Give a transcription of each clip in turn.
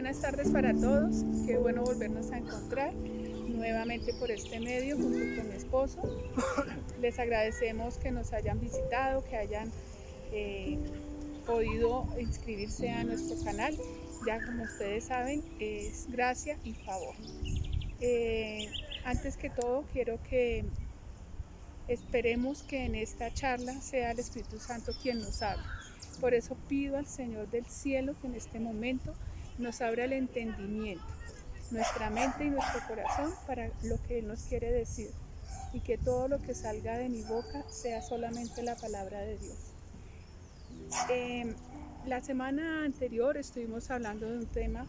Buenas tardes para todos, qué bueno volvernos a encontrar nuevamente por este medio junto con mi esposo. Les agradecemos que nos hayan visitado, que hayan podido inscribirse a nuestro canal. Ya como ustedes saben, es gracia y favor. Antes que todo, quiero que esperemos que en esta charla sea el Espíritu Santo quien nos hable. Por eso pido al Señor del cielo que en este momento nos abra el entendimiento, nuestra mente y nuestro corazón para lo que Él nos quiere decir, y que todo lo que salga de mi boca sea solamente la palabra de Dios. La semana anterior estuvimos hablando de un tema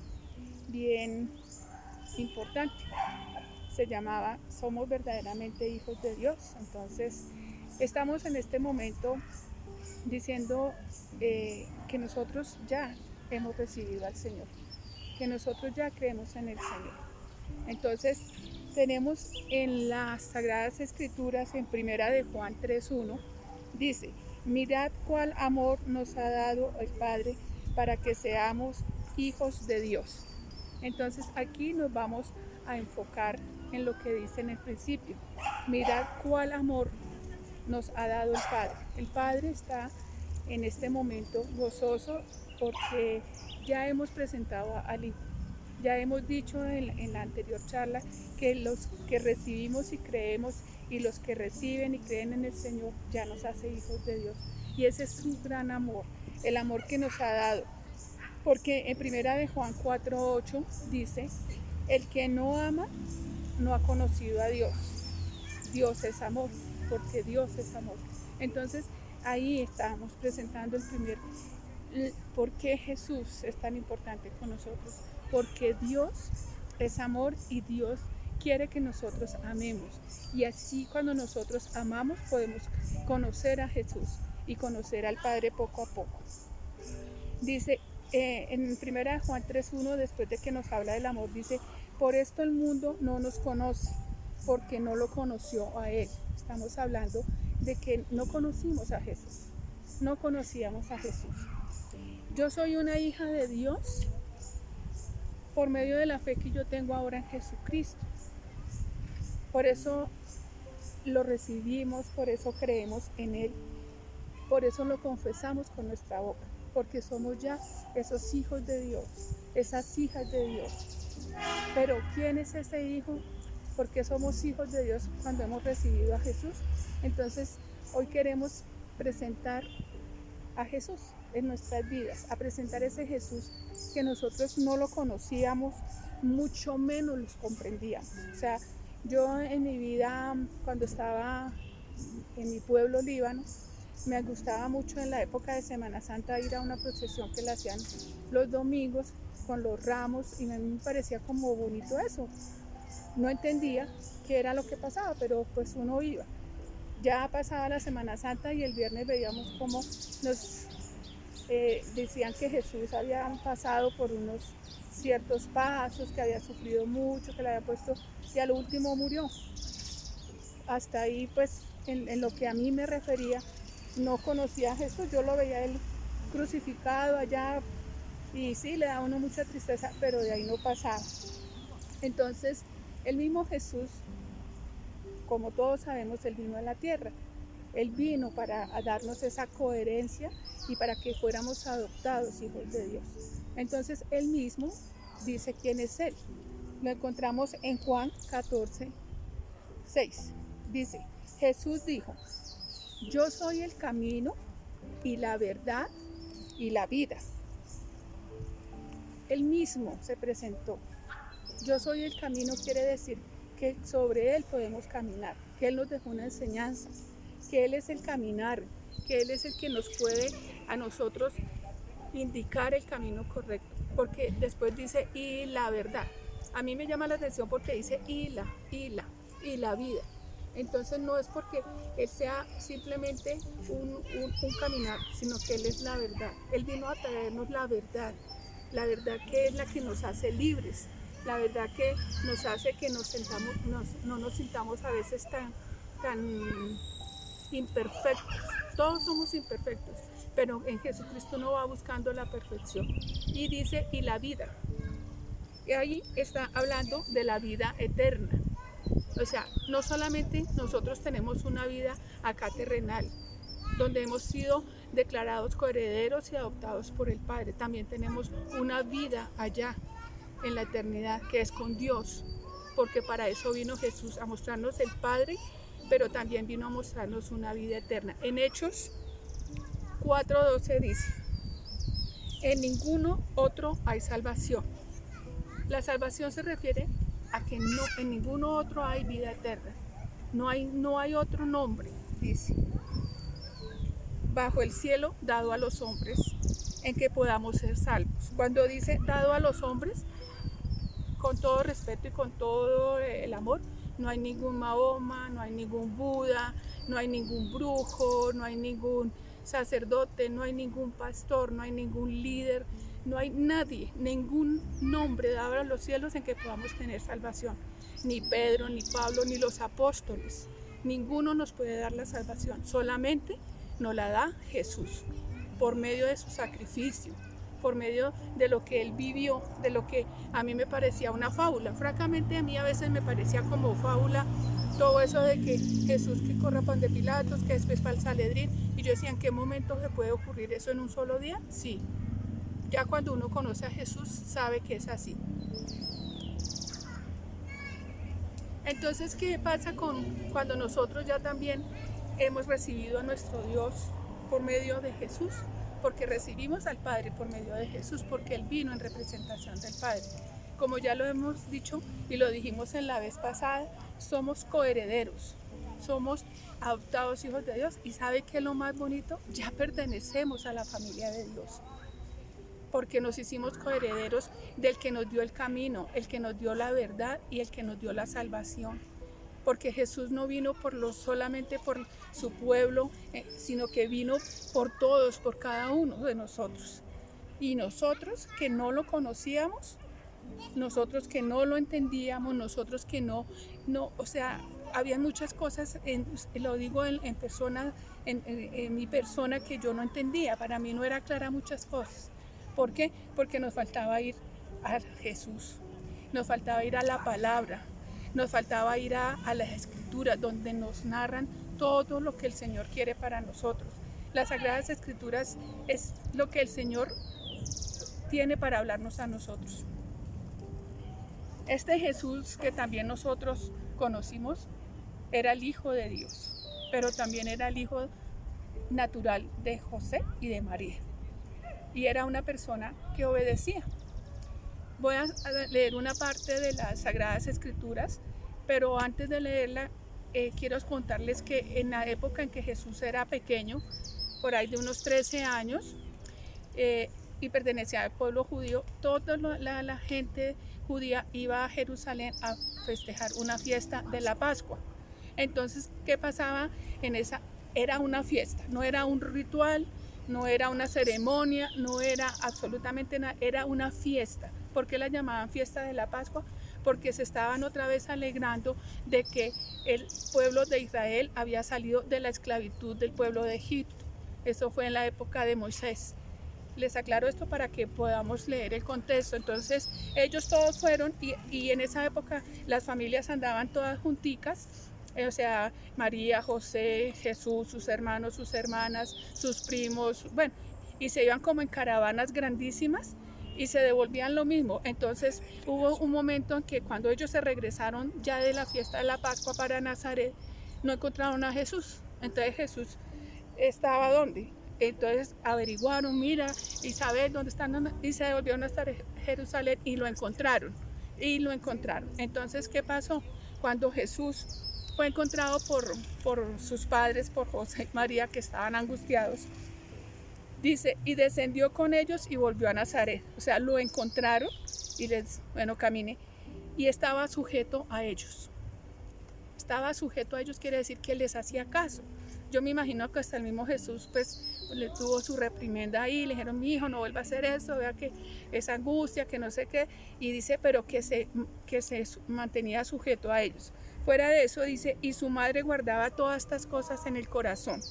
bien importante. Se llamaba ¿Somos verdaderamente hijos de Dios? Entonces, estamos en este momento diciendo que nosotros ya hemos recibido al Señor, que nosotros ya creemos en el Señor. Entonces, tenemos en las Sagradas Escrituras, en Primera de Juan 3:1, dice: mirad cuál amor nos ha dado el Padre para que seamos hijos de Dios. Entonces, aquí nos vamos a enfocar en lo que dice en el principio. Mirad cuál amor nos ha dado el Padre. El Padre está en este momento gozoso porque ya hemos presentado al Hijo. Ya hemos dicho en la anterior charla que los que recibimos y creemos y los que reciben y creen en el Señor ya nos hace hijos de Dios. Y ese es su gran amor, el amor que nos ha dado. Porque en Primera de Juan 4:8 dice: el que no ama no ha conocido a Dios. Dios es amor, porque Dios es amor. Entonces ahí estamos presentando el primer, ¿por qué Jesús es tan importante con nosotros? Porque Dios es amor y Dios quiere que nosotros amemos. Y así cuando nosotros amamos podemos conocer a Jesús y conocer al Padre poco a poco. Dice en 1 Juan 3:1, después de que nos habla del amor, dice: por esto el mundo no nos conoce, porque no lo conoció a Él. Estamos hablando de que no conocimos a Jesús, no conocíamos a Jesús. Yo soy una hija de Dios por medio de la fe que yo tengo ahora en Jesucristo. Por eso lo recibimos, por eso creemos en Él, por eso lo confesamos con nuestra boca, porque somos ya esos hijos de Dios, esas hijas de Dios. Pero ¿quién es ese hijo? Porque somos hijos de Dios cuando hemos recibido a Jesús. Entonces hoy queremos presentar a Jesús en nuestras vidas, a presentar ese Jesús que nosotros no lo conocíamos, mucho menos los comprendíamos. O sea, yo en mi vida, cuando estaba en mi pueblo Líbano, me gustaba mucho en la época de Semana Santa ir a una procesión que la hacían los domingos con los ramos, y a mí me parecía como bonito eso. No entendía qué era lo que pasaba, pero pues uno iba. Ya pasaba la Semana Santa y el viernes veíamos cómo nos decían que Jesús había pasado por unos ciertos pasos, que había sufrido mucho, que le había puesto, y al último murió. Hasta ahí, pues, en lo que a mí me refería, no conocía a Jesús. Yo lo veía él crucificado allá, y sí, le daba a uno mucha tristeza, pero de ahí no pasaba. Entonces, el mismo Jesús, como todos sabemos, Él vino a la tierra. Él vino para darnos esa coherencia y para que fuéramos adoptados hijos de Dios. Entonces, Él mismo dice quién es Él. Lo encontramos en Juan 14:6. Dice: Jesús dijo: yo soy el camino y la verdad y la vida. Él mismo se presentó. Yo soy el camino quiere decir que sobre Él podemos caminar, que Él nos dejó una enseñanza, que Él es el caminar, que Él es el que nos puede a nosotros indicar el camino correcto, porque después dice y la verdad. A mí me llama la atención porque dice y la vida. Entonces no es porque Él sea simplemente un caminar, sino que Él es la verdad. Él vino a traernos la verdad que es la que nos hace libres, la verdad que nos hace que no nos sintamos a veces tan imperfectos. Todos somos imperfectos, pero en Jesucristo uno va buscando la perfección. Y dice, y la vida. Y ahí está hablando de la vida eterna. O sea, no solamente nosotros tenemos una vida acá terrenal, donde hemos sido declarados coherederos y adoptados por el Padre, también tenemos una vida allá en la eternidad que es con Dios, porque para eso vino Jesús, a mostrarnos el Padre, pero también vino a mostrarnos una vida eterna. En Hechos 4:12 dice: en ninguno otro hay salvación. La salvación se refiere a que no, en ninguno otro hay vida eterna. No hay otro nombre, dice, bajo el cielo dado a los hombres en que podamos ser salvos. Cuando dice dado a los hombres, con todo respeto y con todo el amor, no hay ningún Mahoma, no hay ningún Buda, no hay ningún brujo, no hay ningún sacerdote, no hay ningún pastor, no hay ningún líder, no hay nadie, ningún nombre dado a los cielos en que podamos tener salvación. Ni Pedro, ni Pablo, ni los apóstoles. Ninguno nos puede dar la salvación, solamente nos la da Jesús, por medio de su sacrificio, por medio de lo que él vivió, de lo que a mí me parecía una fábula. Francamente, a mí a veces me parecía como fábula todo eso de que Jesús que corra pan de Pilatos, que después para el Sanedrín, y yo decía, ¿en qué momento se puede ocurrir eso en un solo día? Sí, ya cuando uno conoce a Jesús sabe que es así. Entonces, ¿qué pasa cuando nosotros ya también hemos recibido a nuestro Dios por medio de Jesús? Porque recibimos al Padre por medio de Jesús, porque Él vino en representación del Padre. Como ya lo hemos dicho y lo dijimos en la vez pasada, somos coherederos, somos adoptados hijos de Dios. ¿Y sabe qué es lo más bonito? Ya pertenecemos a la familia de Dios, porque nos hicimos coherederos del que nos dio el camino, el que nos dio la verdad y el que nos dio la salvación. Porque Jesús no vino solamente por su pueblo, sino que vino por todos, por cada uno de nosotros. Y nosotros que no lo conocíamos, nosotros que no lo entendíamos, nosotros que no, o sea, había muchas cosas, lo digo en persona, en mi persona, que yo no entendía. Para mí no era clara muchas cosas. ¿Por qué? Porque nos faltaba ir a Jesús, nos faltaba ir a la palabra, nos faltaba ir a las escrituras, donde nos narran todo lo que el Señor quiere para nosotros. Las Sagradas Escrituras es lo que el Señor tiene para hablarnos a nosotros. Este Jesús que también nosotros conocimos era el Hijo de Dios, pero también era el hijo natural de José y de María. Y era una persona que obedecía. Voy a leer una parte de las Sagradas Escrituras, pero antes de leerla, quiero contarles que en la época en que Jesús era pequeño, por ahí de unos 13 años, y pertenecía al pueblo judío, toda la gente judía iba a Jerusalén a festejar una fiesta de la Pascua. Entonces, ¿qué pasaba en esa? Era una fiesta, no era un ritual, no era una ceremonia, no era absolutamente nada, era una fiesta. ¿Por qué la llamaban fiesta de la Pascua? Porque se estaban otra vez alegrando de que el pueblo de Israel había salido de la esclavitud del pueblo de Egipto. Eso fue en la época de Moisés. Les aclaro esto para que podamos leer el contexto. Entonces, ellos todos fueron y en esa época las familias andaban todas junticas. O sea, María, José, Jesús, sus hermanos, sus hermanas, sus primos, bueno, y se iban como en caravanas grandísimas y se devolvían lo mismo. Entonces hubo un momento en que cuando ellos se regresaron ya de la fiesta de la Pascua para Nazaret, no encontraron a Jesús. Entonces Jesús estaba ¿dónde? Entonces averiguaron, mira, Isabel, ¿dónde están? Y se devolvieron hasta Jerusalén y lo encontraron. Entonces, ¿qué pasó? Cuando Jesús fue encontrado por sus padres, por José y María, que estaban angustiados, dice, y descendió con ellos y volvió a Nazaret. O sea, lo encontraron y camine. Y estaba sujeto a ellos. Estaba sujeto a ellos, quiere decir que les hacía caso. Yo me imagino que hasta el mismo Jesús pues le tuvo su reprimenda ahí, le dijeron, mi hijo, no vuelva a hacer eso, vea que es angustia, que no sé qué, y dice, pero que se mantenía sujeto a ellos. Fuera de eso dice, y su madre guardaba todas estas cosas en el corazón.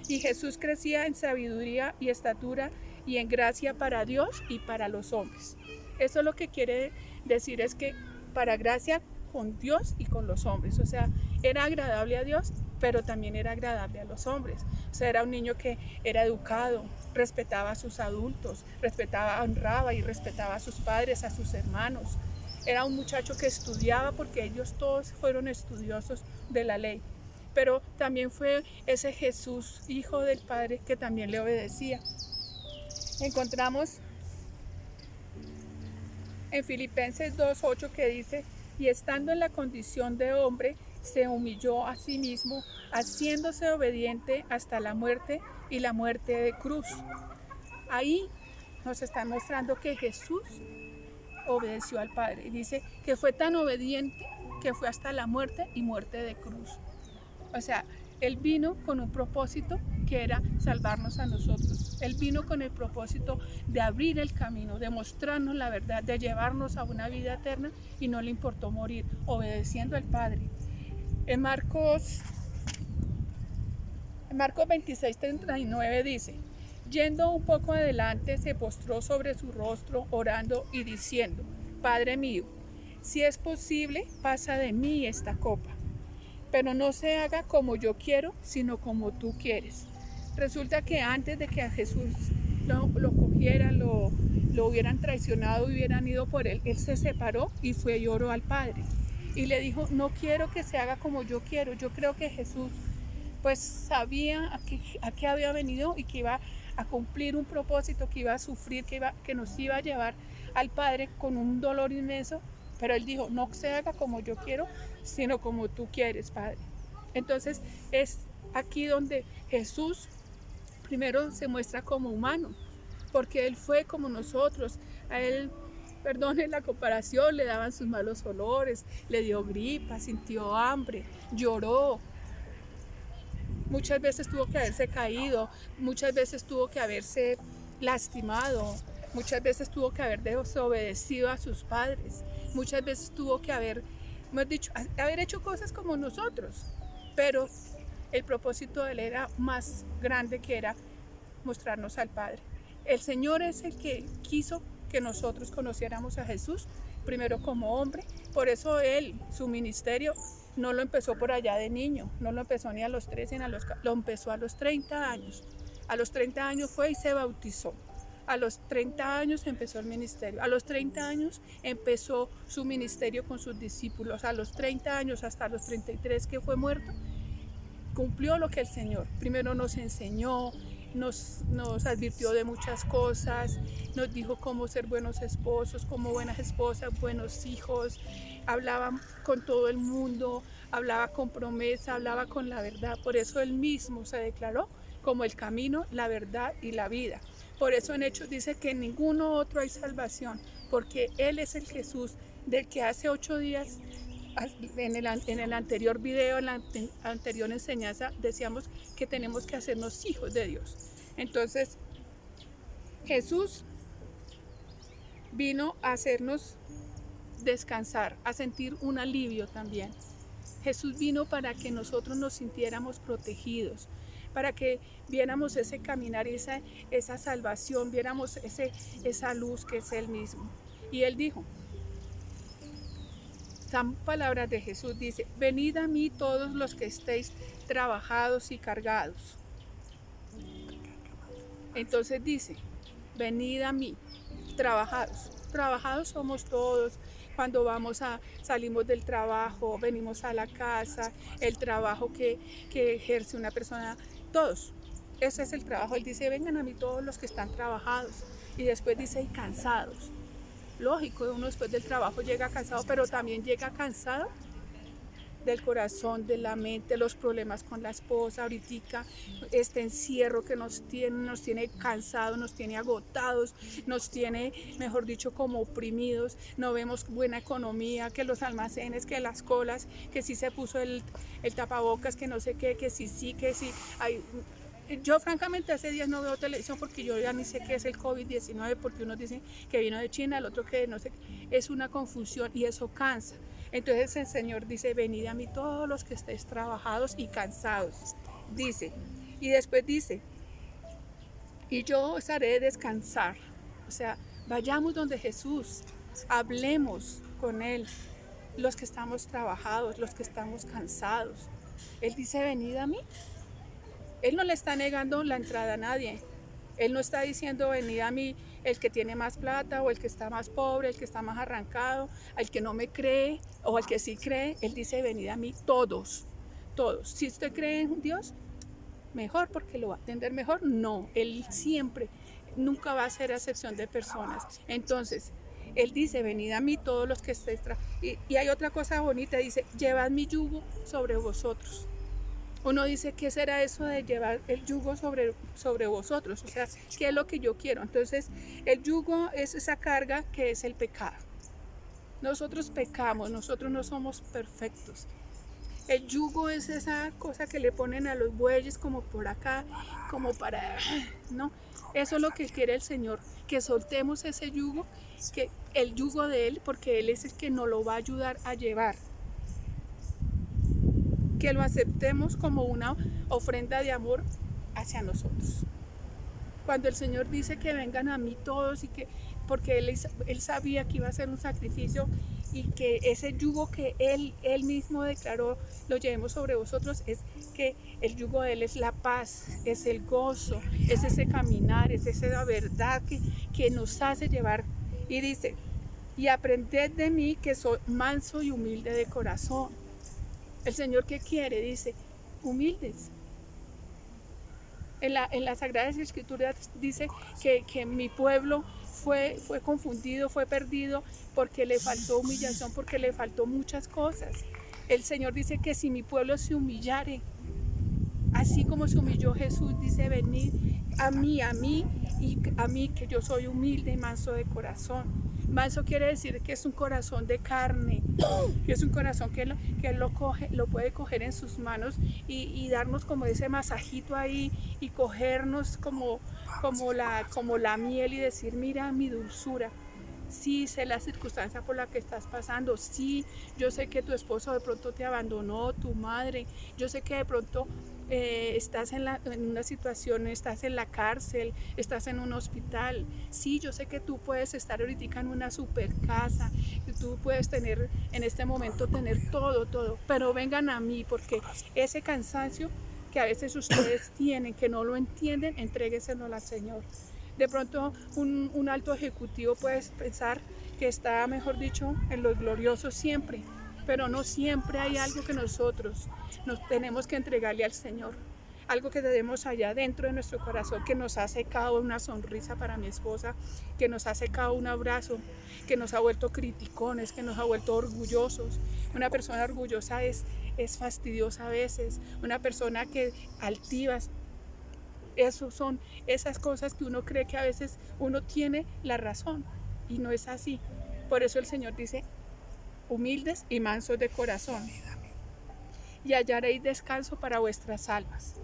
Y Jesús crecía en sabiduría y estatura y en gracia para Dios y para los hombres. Eso lo que quiere decir es que para gracia con Dios y con los hombres. O sea, era agradable a Dios, pero también era agradable a los hombres. O sea, era un niño que era educado, respetaba a sus adultos, respetaba, honraba y respetaba a sus padres, a sus hermanos. Era un muchacho que estudiaba porque ellos todos fueron estudiosos de la ley. Pero también fue ese Jesús, hijo del Padre, que también le obedecía. Encontramos en Filipenses 2:8 que dice, y estando en la condición de hombre, se humilló a sí mismo, haciéndose obediente hasta la muerte y la muerte de cruz. Ahí nos está mostrando que Jesús obedeció al Padre. Y dice que fue tan obediente que fue hasta la muerte y muerte de cruz. O sea, Él vino con un propósito que era salvarnos a nosotros. Él vino con el propósito de abrir el camino, de mostrarnos la verdad, de llevarnos a una vida eterna y no le importó morir, obedeciendo al Padre. En Marcos 26:39 dice, yendo un poco adelante se postró sobre su rostro orando y diciendo, Padre mío, si es posible, pasa de mí esta copa, pero no se haga como yo quiero, sino como tú quieres. Resulta que antes de que a Jesús lo cogieran, lo hubieran traicionado, hubieran ido por él, él se separó y fue y oró al Padre. Y le dijo, no quiero que se haga como yo quiero. Yo creo que Jesús pues sabía a qué había venido y que iba a cumplir un propósito, que iba a sufrir, que nos iba a llevar al Padre con un dolor inmenso. Pero él dijo, no se haga como yo quiero, sino como tú quieres, Padre. Entonces es aquí donde Jesús primero se muestra como humano, porque Él fue como nosotros. A Él, perdone la comparación, le daban sus malos olores, le dio gripa, sintió hambre, lloró. Muchas veces tuvo que haberse caído, muchas veces tuvo que haberse lastimado, muchas veces tuvo que haber desobedecido a sus padres, muchas veces tuvo que haber hecho cosas como nosotros, pero el propósito de él era más grande, que era mostrarnos al Padre. El Señor es el que quiso que nosotros conociéramos a Jesús, primero como hombre, por eso él, su ministerio, no lo empezó por allá de niño, no lo empezó ni a los 13, lo empezó a los 30 años. A los 30 años fue y se bautizó. A los 30 años empezó el ministerio. A los 30 años empezó su ministerio con sus discípulos. A los 30 años hasta los 33 que fue muerto, cumplió lo que el Señor primero nos enseñó, nos advirtió de muchas cosas, nos dijo cómo ser buenos esposos, como buenas esposas, buenos hijos, hablaba con todo el mundo, hablaba con promesa, hablaba con la verdad. Por eso él mismo se declaró como el camino, la verdad y la vida. Por eso en Hechos dice que en ninguno otro hay salvación, porque Él es el Jesús del que hace 8 días en el anterior video, en la anterior enseñanza, decíamos que tenemos que hacernos hijos de Dios. Entonces, Jesús vino a hacernos descansar, a sentir un alivio también. Jesús vino para que nosotros nos sintiéramos protegidos, para que viéramos ese caminar, esa salvación, viéramos esa luz que es Él mismo. Y Él dijo, son palabras de Jesús, dice, venid a mí todos los que estéis trabajados y cargados. Entonces dice, venid a mí, trabajados. Trabajados somos todos. Cuando salimos del trabajo, venimos a la casa, el trabajo que ejerce una persona, todos. Ese es el trabajo. Él dice, vengan a mí todos los que están trabajados. Y después dice, y cansados. Lógico, uno después del trabajo llega cansado, pero también llega cansado del corazón, de la mente, los problemas con la esposa, ahorita este encierro que nos tiene cansados, nos tiene agotados, nos tiene, mejor dicho, como oprimidos. No vemos buena economía, que los almacenes, que las colas, que si se puso el tapabocas, que no sé qué, que sí, que sí. Yo francamente hace días no veo televisión porque yo ya ni sé qué es el COVID-19, porque unos dicen que vino de China, el otro que no sé, es una confusión y eso cansa. Entonces el Señor dice, venid a mí todos los que estéis trabajados y cansados, dice. Y después dice, y yo os haré descansar. O sea, Vayamos donde Jesús, hablemos con Él, los que estamos trabajados, los que estamos cansados. Él dice, venid a mí. Él no le está negando la entrada a nadie. Él no está diciendo, venid a mí el que tiene más plata o el que está más pobre, el que está más arrancado, al que no me cree o al que sí cree. Él dice, venid a mí todos, todos. Si usted cree en Dios, mejor porque lo va a atender mejor. No, Él siempre, nunca va a hacer acepción de personas. Entonces, Él dice, venid a mí todos los que estéis y hay otra cosa bonita, dice, llevad mi yugo sobre vosotros. Uno dice, ¿qué será eso de llevar el yugo sobre vosotros? O sea, ¿qué es lo que yo quiero? Entonces, el yugo es esa carga que es el pecado. Nosotros pecamos, nosotros no somos perfectos. El yugo es esa cosa que le ponen a los bueyes como por acá, como para, ¿no? Eso es lo que quiere el Señor, que soltemos ese yugo, que el yugo de Él, porque Él es el que nos lo va a ayudar a llevar. Que lo aceptemos como una ofrenda de amor hacia nosotros. Cuando el Señor dice que vengan a mí todos y que, porque Él sabía que iba a ser un sacrificio y que ese yugo que Él mismo declaró lo llevemos sobre vosotros, es que el yugo de Él es la paz, es el gozo, es ese caminar, es esa verdad que nos hace llevar. Y dice, y aprended de mí que soy manso y humilde de corazón. El Señor, ¿qué quiere? Dice, humildes. En las Sagradas Escrituras dice que mi pueblo fue confundido, fue perdido porque le faltó humillación, porque le faltó muchas cosas. El Señor dice que si mi pueblo se humillare, así como se humilló Jesús, dice, venid a mí y a mí que yo soy humilde y manso de corazón. Manso quiere decir que es un corazón de carne, que es un corazón que él lo puede coger en sus manos y darnos como ese masajito ahí y cogernos como la miel y decir, mira mi dulzura. Sí, sé la circunstancia por la que estás pasando. Sí, yo sé que tu esposo de pronto te abandonó, tu madre. Yo sé que de pronto estás en una situación, estás en la cárcel, estás en un hospital. Sí, yo sé que tú puedes estar ahorita en una super casa, que tú puedes tener en este momento tener todo, pero vengan a mí porque ese cansancio que a veces ustedes tienen, que no lo entienden, entrégueselo al Señor. De pronto un alto ejecutivo puede pensar que está, mejor dicho, en los gloriosos siempre, pero no siempre hay algo que nosotros nos tenemos que entregarle al Señor. Algo que tenemos allá dentro de nuestro corazón, que nos ha secado una sonrisa para mi esposa, que nos ha secado un abrazo, que nos ha vuelto criticones, que nos ha vuelto orgullosos. Una persona orgullosa es fastidiosa a veces, una persona que altivas. Eso son esas cosas que uno cree que a veces uno tiene la razón y no es así. Por eso el Señor dice, humildes y mansos de corazón, y hallaréis descanso para vuestras almas.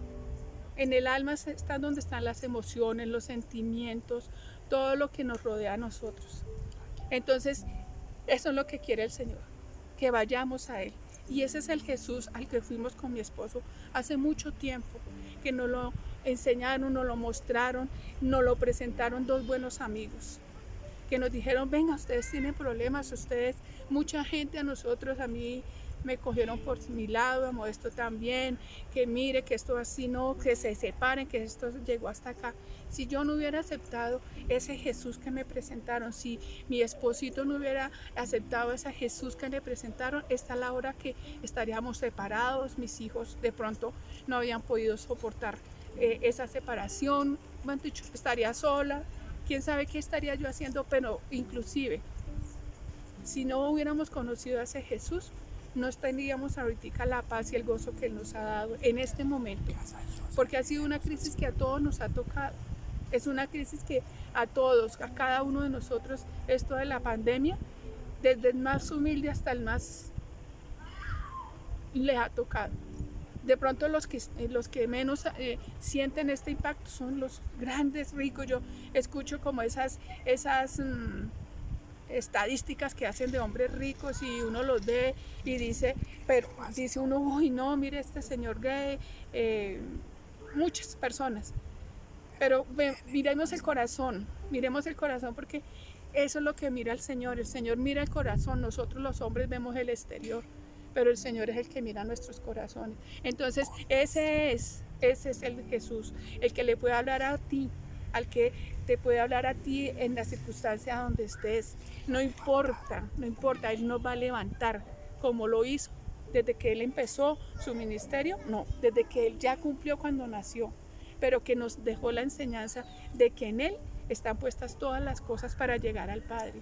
En el alma está donde están las emociones, los sentimientos, todo lo que nos rodea a nosotros. Entonces, eso es lo que quiere el Señor, que vayamos a Él. Y ese es el Jesús al que fuimos con mi esposo hace mucho tiempo, que nos lo enseñaron, nos lo mostraron, nos lo presentaron dos buenos amigos, que nos dijeron, venga, ustedes tienen problemas, ustedes, mucha gente a nosotros, a mí me cogieron por mi lado, a Modesto también, que mire, que esto así no, que se separen, que esto llegó hasta acá. Si yo no hubiera aceptado ese Jesús que me presentaron, si mi esposito no hubiera aceptado ese Jesús que me presentaron, esta es la hora que estaríamos separados, mis hijos de pronto no habían podido soportar esa separación, bueno, estaría sola, quién sabe qué estaría yo haciendo, pero inclusive, si no hubiéramos conocido a ese Jesús, no tendríamos ahorita la paz y el gozo que Él nos ha dado en este momento, porque ha sido una crisis que a todos nos ha tocado, es una crisis que a todos, a cada uno de nosotros, esto de la pandemia, desde el más humilde hasta el más le ha tocado. De pronto los que menos sienten este impacto son los grandes ricos. Yo escucho como esas estadísticas que hacen de hombres ricos y uno los ve y dice, pero dice uno, uy no, mire este señor gay, muchas personas. Pero miremos el corazón porque eso es lo que mira el Señor mira el corazón, nosotros los hombres vemos el exterior, pero el Señor es el que mira nuestros corazones. Entonces ese es el Jesús, el que le puede hablar a ti, al que te puede hablar a ti en la circunstancia donde estés. No importa, Él nos va a levantar como lo hizo desde que Él empezó su ministerio, no, desde que Él ya cumplió cuando nació, pero que nos dejó la enseñanza de que en Él están puestas todas las cosas para llegar al Padre.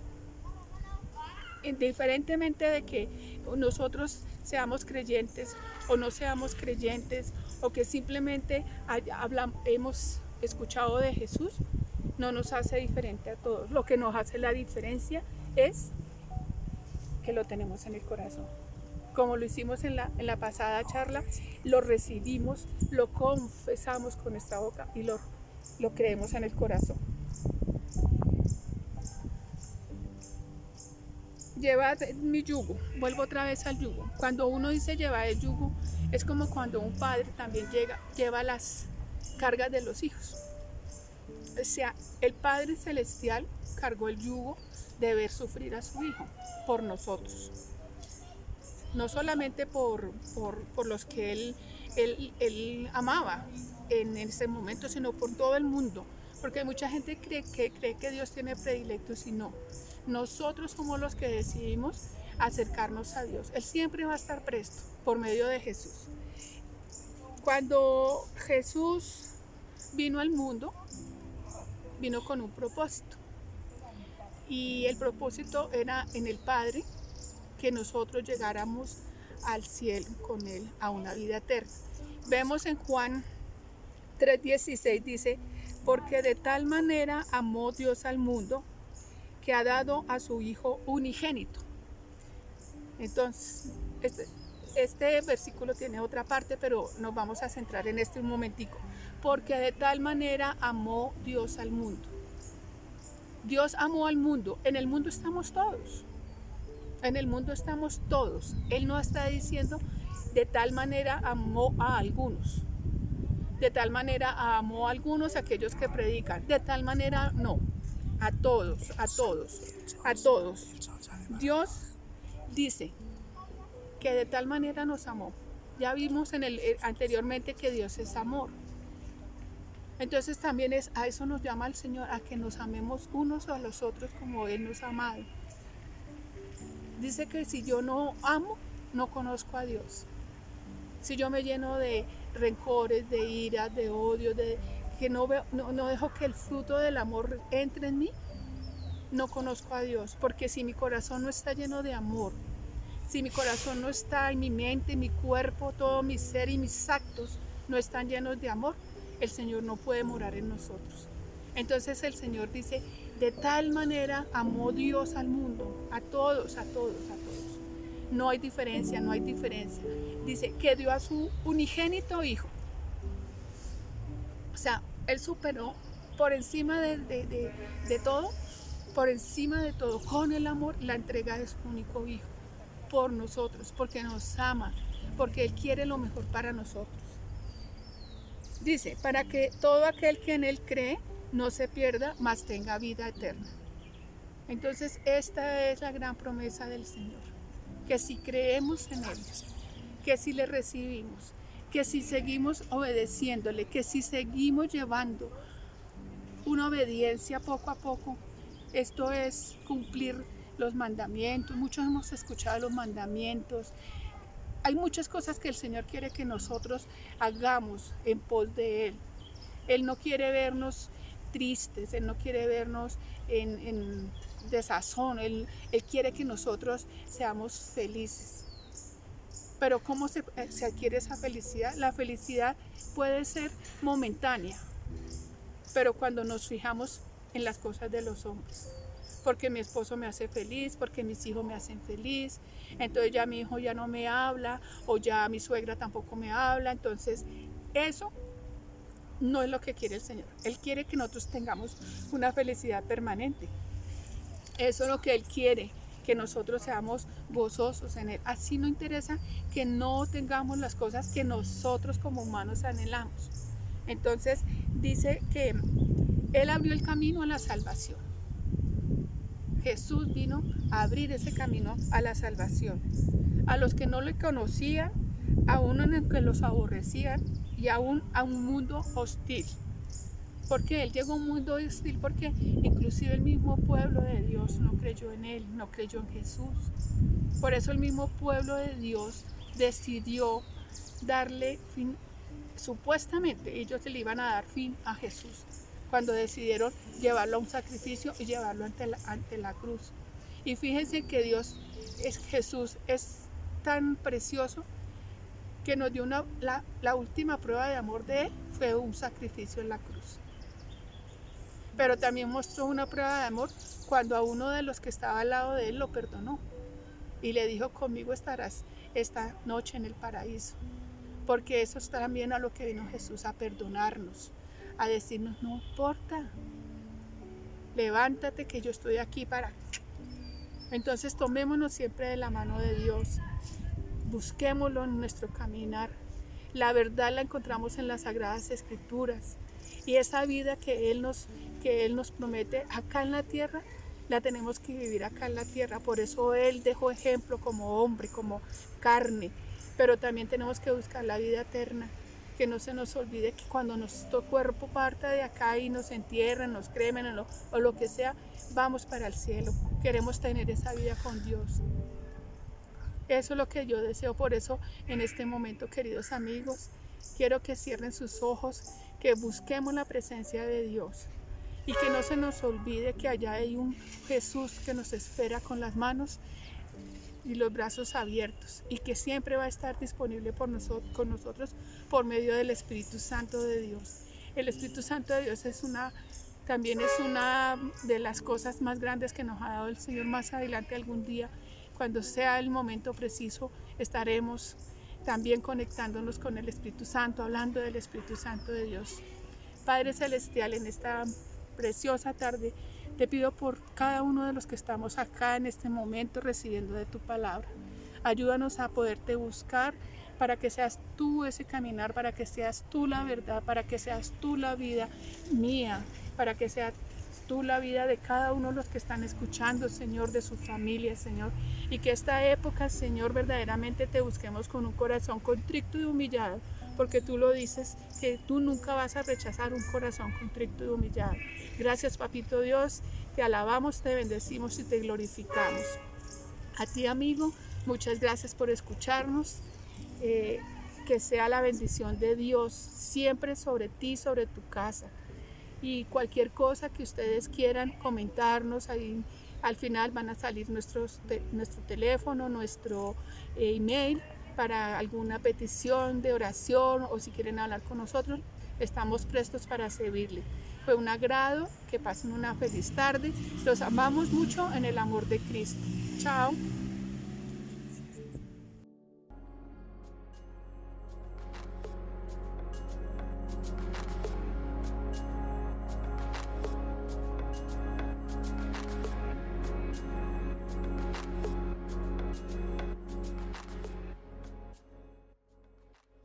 Indiferentemente de que nosotros seamos creyentes o no seamos creyentes, o que simplemente hemos escuchado de Jesús, no nos hace diferente a todos. Lo que nos hace la diferencia es que lo tenemos en el corazón. Como lo hicimos en la pasada charla, lo recibimos, lo confesamos con nuestra boca y lo creemos en el corazón. Llevad mi yugo, vuelvo otra vez al yugo. Cuando uno dice llevar el yugo, es como cuando un padre también lleva las cargas de los hijos. O sea, el Padre Celestial cargó el yugo de ver sufrir a su Hijo por nosotros. No solamente por los que él amaba en ese momento, sino por todo el mundo. Porque mucha gente cree que Dios tiene predilectos y no. Nosotros somos los que decidimos acercarnos a Dios. Él siempre va a estar presto por medio de Jesús. Cuando Jesús vino al mundo, vino con un propósito. Y el propósito era en el Padre, que nosotros llegáramos al cielo con Él, a una vida eterna. Vemos en Juan 3:16, dice, porque de tal manera amó Dios al mundo, que ha dado a su Hijo unigénito. Entonces, este versículo tiene otra parte, pero nos vamos a centrar en este un momentico. Porque de tal manera amó Dios al mundo. Dios amó al mundo. En el mundo estamos todos. En el mundo estamos todos. Él no está diciendo de tal manera amó a algunos. De tal manera amó a algunos, aquellos que predican. De tal manera no. A todos, a todos, a todos. Dios dice que de tal manera nos amó. Ya vimos anteriormente que Dios es amor. Entonces también a eso nos llama el Señor, a que nos amemos unos a los otros como Él nos ha amado. Dice que si yo no amo, no conozco a Dios. Si yo me lleno de rencores, de ira, de odio, que no dejo que el fruto del amor entre en mí, no conozco a Dios. Porque si mi corazón no está lleno de amor, si mi corazón no está en mi mente, mi cuerpo, todo mi ser y mis actos no están llenos de amor, el Señor no puede morar en nosotros. Entonces el Señor dice, de tal manera amó Dios al mundo, a todos, a todos, a todos. No hay diferencia, no hay diferencia. Dice que dio a su unigénito Hijo. O sea, Él superó por encima de todo, por encima de todo, con el amor, la entrega de su único Hijo por nosotros, porque nos ama, porque Él quiere lo mejor para nosotros. Dice, para que todo aquel que en Él cree no se pierda, mas tenga vida eterna. Entonces esta es la gran promesa del Señor, que si creemos en Él, que si le recibimos, que si seguimos obedeciéndole, que si seguimos llevando una obediencia poco a poco, esto es cumplir los mandamientos. Muchos hemos escuchado los mandamientos. Hay muchas cosas que el Señor quiere que nosotros hagamos en pos de Él. Él no quiere vernos tristes, Él no quiere vernos en desazón, Él quiere que nosotros seamos felices. Pero ¿cómo se adquiere esa felicidad? La felicidad puede ser momentánea, pero cuando nos fijamos en las cosas de los hombres. Porque mi esposo me hace feliz, porque mis hijos me hacen feliz, entonces ya mi hijo ya no me habla, o ya mi suegra tampoco me habla. Entonces eso no es lo que quiere el Señor. Él quiere que nosotros tengamos una felicidad permanente. Eso es lo que Él quiere, que nosotros seamos gozosos en Él. Así no interesa que no tengamos las cosas que nosotros como humanos anhelamos. Entonces dice que Él abrió el camino a la salvación. Jesús vino a abrir ese camino a la salvación. A los que no le conocían, a uno en el que los aborrecían y aún a un mundo hostil. Porque Él llegó a un mundo hostil porque inclusive el mismo pueblo de Dios no creyó en Él, no creyó en Jesús. Por eso el mismo pueblo de Dios decidió darle fin, supuestamente ellos le iban a dar fin a Jesús, cuando decidieron llevarlo a un sacrificio y llevarlo ante la cruz. Y fíjense que Jesús es tan precioso que nos dio la última prueba de amor de Él, fue un sacrificio en la cruz. Pero también mostró una prueba de amor cuando a uno de los que estaba al lado de Él lo perdonó y le dijo: conmigo estarás esta noche en el paraíso. Porque eso es también a lo que vino Jesús, a perdonarnos, a decirnos: no importa, levántate que yo estoy aquí para... Entonces tomémonos siempre de la mano de Dios, busquémoslo en nuestro caminar. La verdad la encontramos en las Sagradas Escrituras, y esa vida que Él nos promete acá en la tierra, la tenemos que vivir acá en la tierra. Por eso Él dejó ejemplo como hombre, como carne, pero también tenemos que buscar la vida eterna. Que no se nos olvide que cuando nuestro cuerpo parta de acá y nos entierren, nos cremen o lo que sea, vamos para el cielo. Queremos tener esa vida con Dios. Eso es lo que yo deseo. Por eso en este momento, queridos amigos, quiero que cierren sus ojos, que busquemos la presencia de Dios y que no se nos olvide que allá hay un Jesús que nos espera con las manos y los brazos abiertos, y que siempre va a estar disponible con nosotros por medio del Espíritu Santo de Dios. El Espíritu Santo de Dios también es una de las cosas más grandes que nos ha dado el Señor. Más adelante, algún día, cuando sea el momento preciso, estaremos también conectándonos con el Espíritu Santo, hablando del Espíritu Santo de Dios. Padre Celestial, en esta preciosa tarde, te pido por cada uno de los que estamos acá en este momento recibiendo de tu palabra. Ayúdanos a poderte buscar, para que seas tú ese caminar, para que seas tú la verdad, para que seas tú la vida mía, para que seas tú la vida de cada uno de los que están escuchando, Señor, de sus familias, Señor. Y que esta época, Señor, verdaderamente te busquemos con un corazón contrito y humillado, porque tú lo dices, que tú nunca vas a rechazar un corazón contrito y humillado. Gracias, Papito Dios, te alabamos, te bendecimos y te glorificamos. A ti, amigo, muchas gracias por escucharnos. Que sea la bendición de Dios siempre sobre ti, sobre tu casa. Y cualquier cosa que ustedes quieran comentarnos, ahí al final van a salir nuestro teléfono, nuestro email, para alguna petición de oración, o si quieren hablar con nosotros, estamos prestos para servirle. Fue un agrado, que pasen una feliz tarde. Los amamos mucho en el amor de Cristo. Chao.